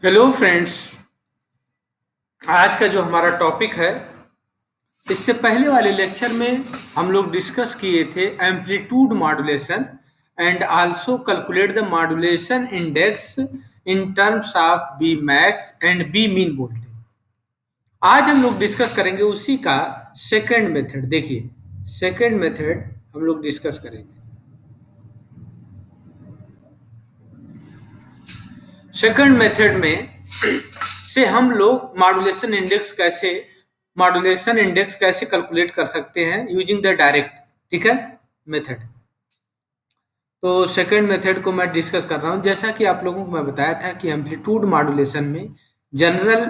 Hello friends. आज का जो हमारा टॉपिक है, इससे पहले वाले लेक्चर में हम लोग डिस्कस किए थे amplitude modulation and also calculate the modulation index in terms of B max and B mean voltage. आज हम लोग डिस्कस करेंगे उसी का सेकंड मेथड। देखिए, सेकंड मेथड हम लोग डिस्कस करेंगे। सेकंड मेथड में से हम लोग मॉड्यूलेशन इंडेक्स कैसे कैलकुलेट कर सकते हैं यूजिंग द डायरेक्ट, ठीक है, मेथड। तो सेकंड मेथड को मैं डिस्कस कर रहा हूं। जैसा कि आप लोगों को मैं बताया था कि एम्पलीट्यूड मॉड्यूलेशन में जनरल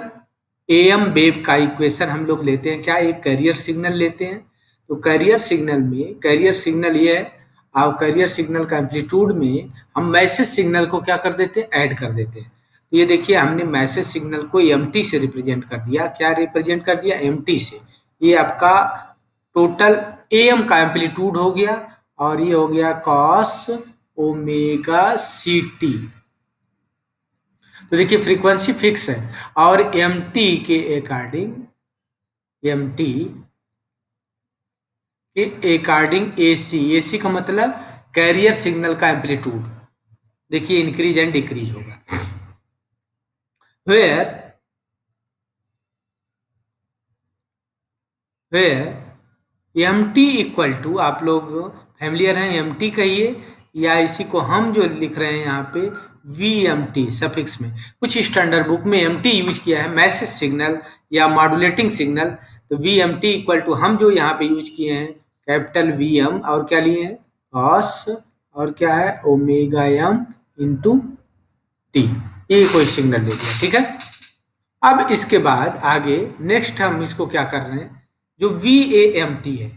एएम वेव का इक्वेशन हम लोग लेते हैं। क्या एक कैरियर सिग्नल लेते हैं। तो कैरियर सिग्नल ये है, और कैरियर सिग्नल का एम्पलीट्यूड में हम मैसेज सिग्नल को क्या कर देते हैं, ऐड कर देते हैं। तो ये देखिए, हमने मैसेज सिग्नल को एमटी से रिप्रेजेंट कर दिया। क्या रिप्रेजेंट कर दिया, एमटी से। ये आपका टोटल एएम का एम्पलीट्यूड हो गया, और ये हो गया कॉस ओमेगा सी टी। तो देखिए, फ्रीक्वेंसी फिक्स है, और एमटी के अकॉर्डिंग एसी का मतलब कैरियर सिग्नल का एम्पलीट्यूड देखिए इंक्रीज एंड डिक्रीज होगा। Where M T equal to, आप लोग फैमिलियर हैं, एम टी कहिए, या इसी को हम जो लिख रहे हैं यहाँ पे वी एम टी सफिक्स में। कुछ स्टैंडर्ड बुक में एम टी यूज किया है मैसेज सिग्नल या मॉड्यूलेटिंग सिग्नल। तो V M T equal to हम जो यहाँ पे यूज किए हैं कैपिटल वी एम, और क्या लिए हैं कॉस, और क्या है ओमेगा एम इंटू टी। ये कोई सिग्नल ले लिया, ठीक है। अब इसके बाद आगे नेक्स्ट हम इसको क्या कर रहे हैं, जो वी ए एम टी है,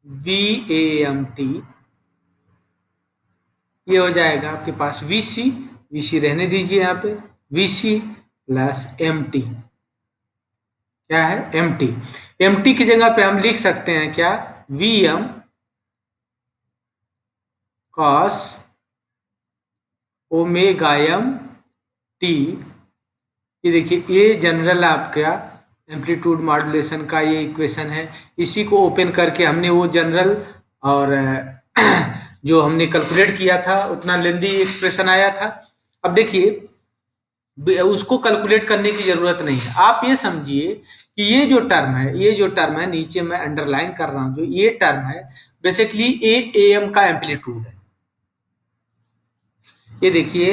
वी ए एम टी, ये हो जाएगा आपके पास वीसी रहने दीजिए यहाँ पे, वीसी प्लस एम टी। क्या है, एम टी। एम टी की जगह पे हम लिख सकते हैं क्या, V M cos omega M T. ये देखिए, ये जनरल आपका एम्पलीट्यूड मॉड्यूलेशन का ये इक्वेशन है। इसी को ओपन करके हमने वो जनरल और जो हमने कैलकुलेट किया था उतना लेंदी एक्सप्रेशन आया था। अब देखिए, उसको कैलकुलेट करने की जरूरत नहीं है। आप ये समझिए कि ये जो टर्म है नीचे मैं अंडरलाइन कर रहा हूं, जो ये टर्म है बेसिकली ए एम का एम्पलीट्यूड है। ये देखिए,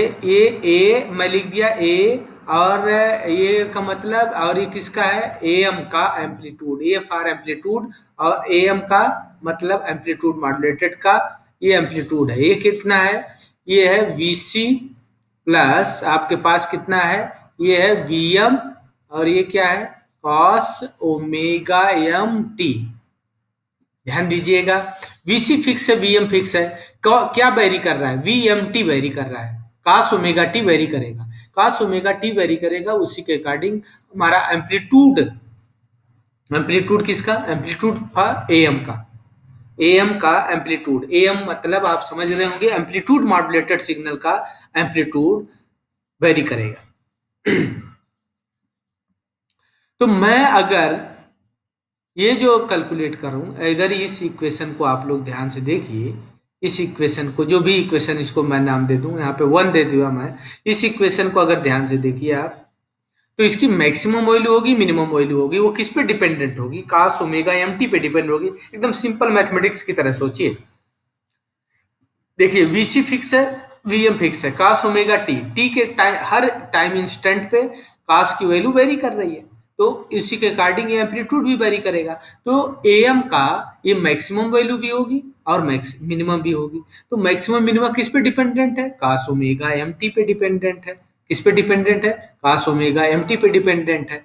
ए मैं लिख दिया ए, और ये का मतलब, और ये किसका है, एम का एम्पलीट्यूड, ए फॉर एम्पलीट्यूड, और एम का मतलब एम्पलीट्यूड मॉड्यूलेटेड का ये एम्पलीट्यूड है। ये कितना है, ये है वीसी प्लस आपके पास कितना है, ये है वीएम, और ये क्या है कॉस ओमेगा एम टी। ध्यान दीजिएगा, वीसी फिक्स है, वीएम फिक्स है। क्या वेरी कर रहा है, वीएमटी वेरी कर रहा है, कास ओमेगा टी वेरी करेगा, कास ओमेगा टी वेरी करेगा। उसी के अकॉर्डिंग हमारा एम्पलीट्यूड किसका, एम्पलीट्यूड फॉर एएम का, एएम का एम्पलीट्यूड, एएम मतलब आप समझ रहे होंगे एम्पलीट्यूड मॉड्यूलेटेड सिग्नल का एम्पलीट्यूड वेरी करेगा। तो मैं अगर ये जो कैलकुलेट करूं, अगर इस इक्वेशन को आप लोग ध्यान से देखिए, इस इक्वेशन को, जो भी इक्वेशन इसको मैं नाम दे दूं, यहाँ पे 1 दे दिया मैं। इस इक्वेशन को अगर ध्यान से देखिए आप, तो इसकी मैक्सिमम वैल्यू होगी, मिनिमम वैल्यू होगी, वो किस पे डिपेंडेंट होगी, कास ओमेगा एम टी पे डिपेंड होगी। एकदम सिंपल मैथमेटिक्स की तरह सोचिए। देखिए, वीसी फिक्स है, वीएम फिक्स है, कास ओमेगा टी, टी के टाइम, हर टाइम इंस्टेंट पे कास की वैल्यू वेरी कर रही है, तो इसी के अकॉर्डिंग ये एम्पलीट्यूड भी वेरी करेगा। तो एएम का ये मैक्सिमम वैल्यू भी होगी और मिनिमम भी होगी। तो मैक्सिमम मिनिमम किस पे डिपेंडेंट है, कास ओमेगा एम टी पे डिपेंडेंट है। किस पे डिपेंडेंट है, कास ओमेगा एम टी पे डिपेंडेंट है।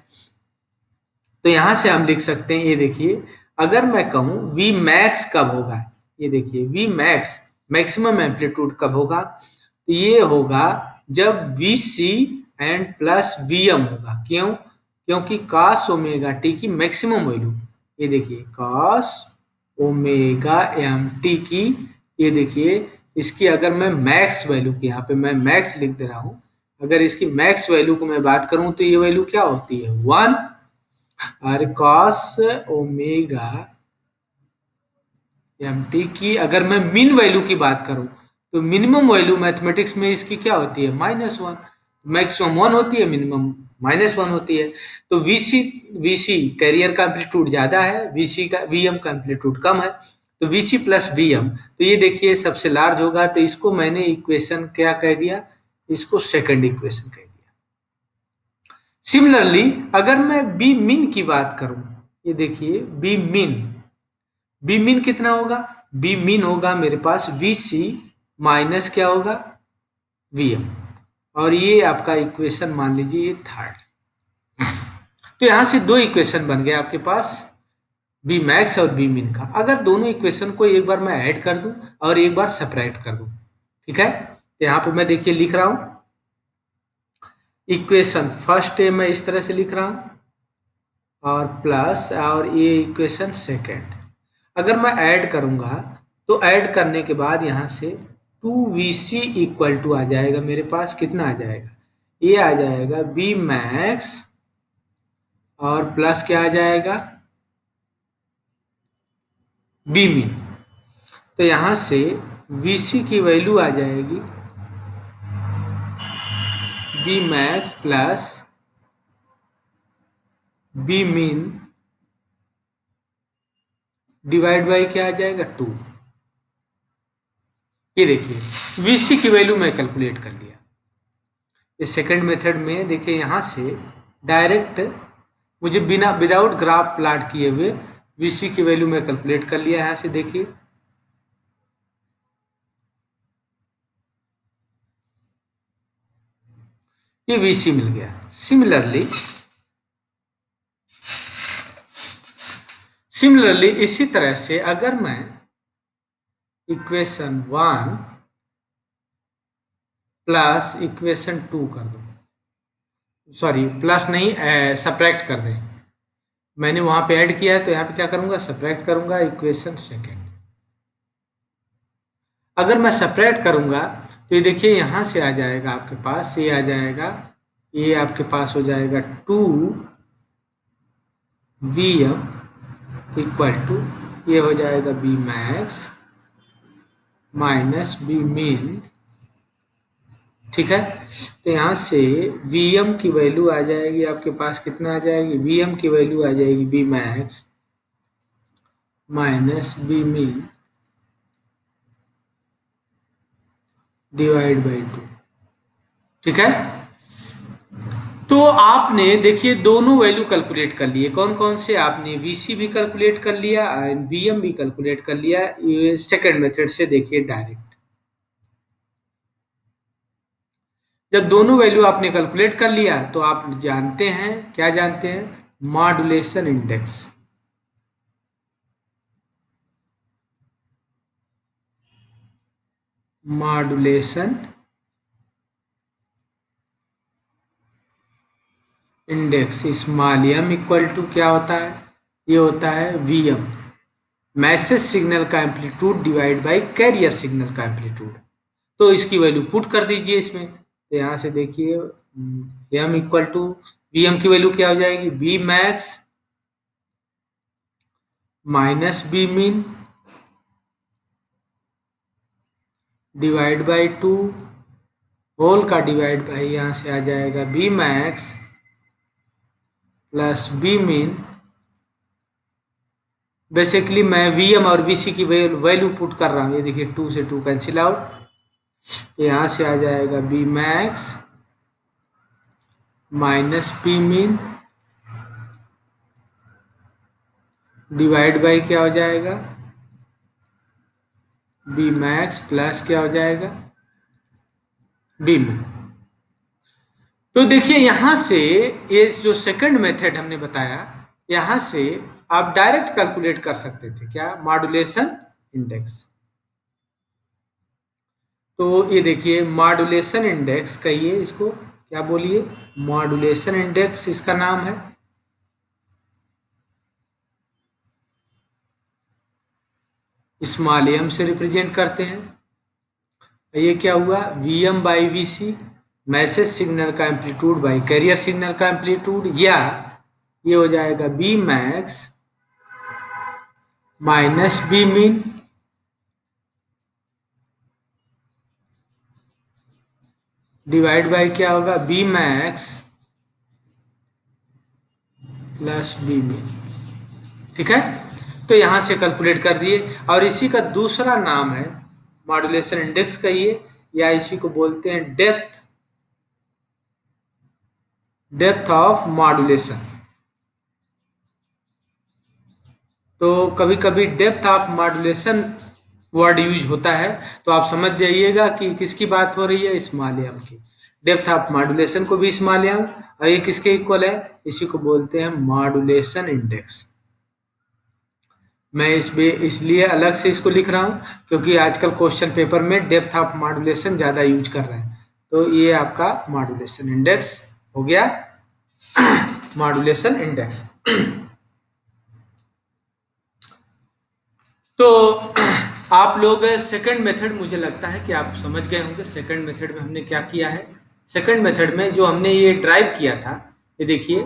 तो यहां से हम लिख सकते हैं, ये देखिए, अगर मैं कहूं वी मैक्स कब होगा, ये देखिए वी मैक्स मैक्सिमम एम्पलीट्यूड कब होगा, तो ये होगा जब V C and plus V M होगा। क्यों, क्योंकि cos ओमेगा टी की मैक्सिमम वैल्यू, ये देखिए cos ओमेगा एम टी की, ये देखिए इसकी अगर मैं मैक्स वैल्यू की, यहाँ पे मैं मैक्स लिख दे रहा हूं, अगर इसकी मैक्स वैल्यू को मैं बात करूं तो ये वैल्यू क्या होती है 1 और cos ओमेगा mt की अगर मैं मिन वैल्यू की बात करूं तो मिनिमम वैल्यू मैथमेटिक्स में इसकी क्या होती है -1, मैक्सिमम 1 होती है, मिनिमम -1 होती है। तो वीसी कैरियर का एम्पलीट्यूड ज्यादा है, वीसी का वीएम का एम्पलीट्यूड कम है, तो वीसी प्लस वीएम, तो ये देखिए सबसे लार्ज होगा, तो इसको मैंने इक्वेशन क्या कह दिया, इसको सेकंड इक्वेशन कह दिया। सिमिलरली अगर मैं बी मिन की बात करूं, ये देखिए बी मिन कितना होगा, बी मिन होगा मेरे पास वीसी माइनस क्या होगा वीएम, और ये आपका इक्वेशन मान लीजिए ये थर्ड। तो यहां से दो इक्वेशन बन गए आपके पास, बी मैक्स और बी मिन का। अगर दोनों इक्वेशन को एक बार मैं ऐड कर दूं और एक बार सेपरेट कर दूं, ठीक है, तो यहां पे मैं देखिए लिख रहा हूं इक्वेशन फर्स्ट है, मैं इस तरह से लिख रहा हूं और प्लस, और ये इक्वेशन सेकेंड। अगर मैं ऐड करूंगा तो ऐड करने के बाद यहां से 2vc इक्वल टू आ जाएगा मेरे पास, कितना आ जाएगा, ये आ जाएगा बी मैक्स और प्लस क्या आ जाएगा बी मिन। तो यहां से vc की वैल्यू आ जाएगी B max plus B min divide by क्या आ जाएगा 2। ये देखिए vc की वैल्यू मैं कैलकुलेट कर लिया। ये सेकंड मेथड में देखिए यहां से डायरेक्ट मुझे बिना विदाउट ग्राफ प्लॉट किए हुए वीसी की वैल्यू में कैलकुलेट कर लिया। यहां से देखिए ये वीसी मिल गया। सिमिलरली इसी तरह से अगर मैं इक्वेशन 1 प्लस इक्वेशन 2 कर दूं, सॉरी प्लस नहीं सब्ट्रैक्ट कर दें, मैंने वहां पे ऐड किया है तो यहाँ पे क्या करूंगा सब्ट्रैक्ट करूंगा इक्वेशन सेकेंड। अगर मैं सेपरेट करूंगा तो ये देखिए यहां से आ जाएगा आपके पास, ये आ जाएगा, ये आपके पास हो जाएगा 2vm इक्वल टू, ये हो जाएगा बी मैक्स माइनस बी मिन, ठीक है। तो यहाँ से vm की वैल्यू आ जाएगी आपके पास, कितना आ जाएगी, vm की वैल्यू आ जाएगी B max minus B min divide by 2, ठीक है। तो आपने देखिए दोनों वैल्यू कैलकुलेट कर लिए, कौन कौन से, आपने वीसी भी कैलकुलेट कर लिया एंड वीएम भी कैलकुलेट कर लिया, ये सेकंड मेथड से देखिए डायरेक्ट। जब दोनों वैल्यू आपने कैलकुलेट कर लिया तो आप जानते हैं, क्या जानते हैं, modulation index. Modulation index small M equal to क्या होता है, ये होता है वीएम, मैसेज सिग्नल का amplitude divide by carrier signal का एम्पलीट्यूड। तो इसकी वैल्यू पुट कर दीजिए इसमें, तो यहाँ से देखिए M equal to V M की वैल्यू क्या हो जाएगी, B max minus B min divide by 2 whole का डिवाइड बाई, यहाँ से आ जाएगा B max plus B min. Basically मैं वी एम और बी सी की वैल्यू पुट कर रहा हूँ, ये देखिए 2 से 2 कैंसिल आउट, तो यहाँ से आ जाएगा B max minus B min divide by क्या हो जाएगा बी मैक्स प्लस क्या हो जाएगा बी मिन। तो देखिए यहां से ये जो सेकंड मेथड हमने बताया, यहां से आप डायरेक्ट कैलकुलेट कर सकते थे क्या, मॉड्यूलेशन इंडेक्स। तो ये देखिए मॉड्यूलेशन इंडेक्स कहिए इसको, क्या बोलिए, मॉड्यूलेशन इंडेक्स इसका नाम है। स्मॉल एम से रिप्रेजेंट करते हैं। ये क्या हुआ V M by V C, message signal का एम्पलीट्यूड बाई कैरियर सिग्नल का एम्पलीट्यूड, या ये हो जाएगा B max minus B mean divide by क्या होगा, B max plus B mean. ठीक है, तो यहां से कैलकुलेट कर दिए। और इसी का दूसरा नाम है मॉड्यूलेशन इंडेक्स कहिए, या इसी को बोलते हैं डेप्थ ऑफ मॉड्यूलेशन। तो कभी कभी depth of modulation word use होता है, तो आप समझ जाइएगा कि किसकी बात हो रही है, स्मॉल एम की। डेप्थ ऑफ मॉड्यूलेशन को भी स्मॉल एम, और ये किसके इक्वल है, इसी को बोलते हैं मॉड्यूलेशन इंडेक्स। मैं इसलिए अलग से इसको लिख रहा हूं, क्योंकि आजकल क्वेश्चन पेपर में डेप्थ ऑफ मॉड्यूलेशन ज्यादा यूज कर रहे हैं। तो ये आपका मॉड्यूलेशन इंडेक्स हो गया, मॉड्यूलेशन इंडेक्स। तो आप लोग सेकंड मेथड, मुझे लगता है कि आप समझ गए होंगे सेकंड मेथड में हमने क्या किया है। सेकंड मेथड में जो हमने ये ड्राइव किया था, ये देखिए,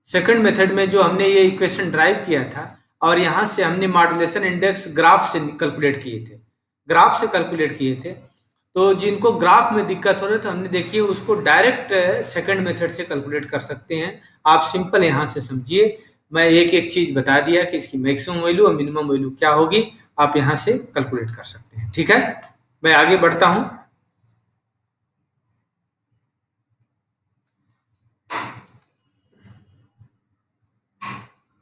सेकंड मेथड में जो हमने ये इक्वेशन ड्राइव किया था, और यहाँ से हमने मॉड्यूलेशन इंडेक्स ग्राफ से कैलकुलेट किए थे, ग्राफ से कैलकुलेट किए थे। तो जिनको ग्राफ में दिक्कत हो रही है, तो हमने देखिए उसको डायरेक्ट सेकंड मेथड से कैलकुलेट कर सकते हैं। आप सिंपल यहाँ से समझिए, मैं एक एक चीज बता दिया कि इसकी मैक्सिमम वैल्यू और मिनिमम वैल्यू क्या होगी, आप यहाँ से कैलकुलेट कर सकते हैं। ठीक है, मैं आगे बढ़ता हूँ।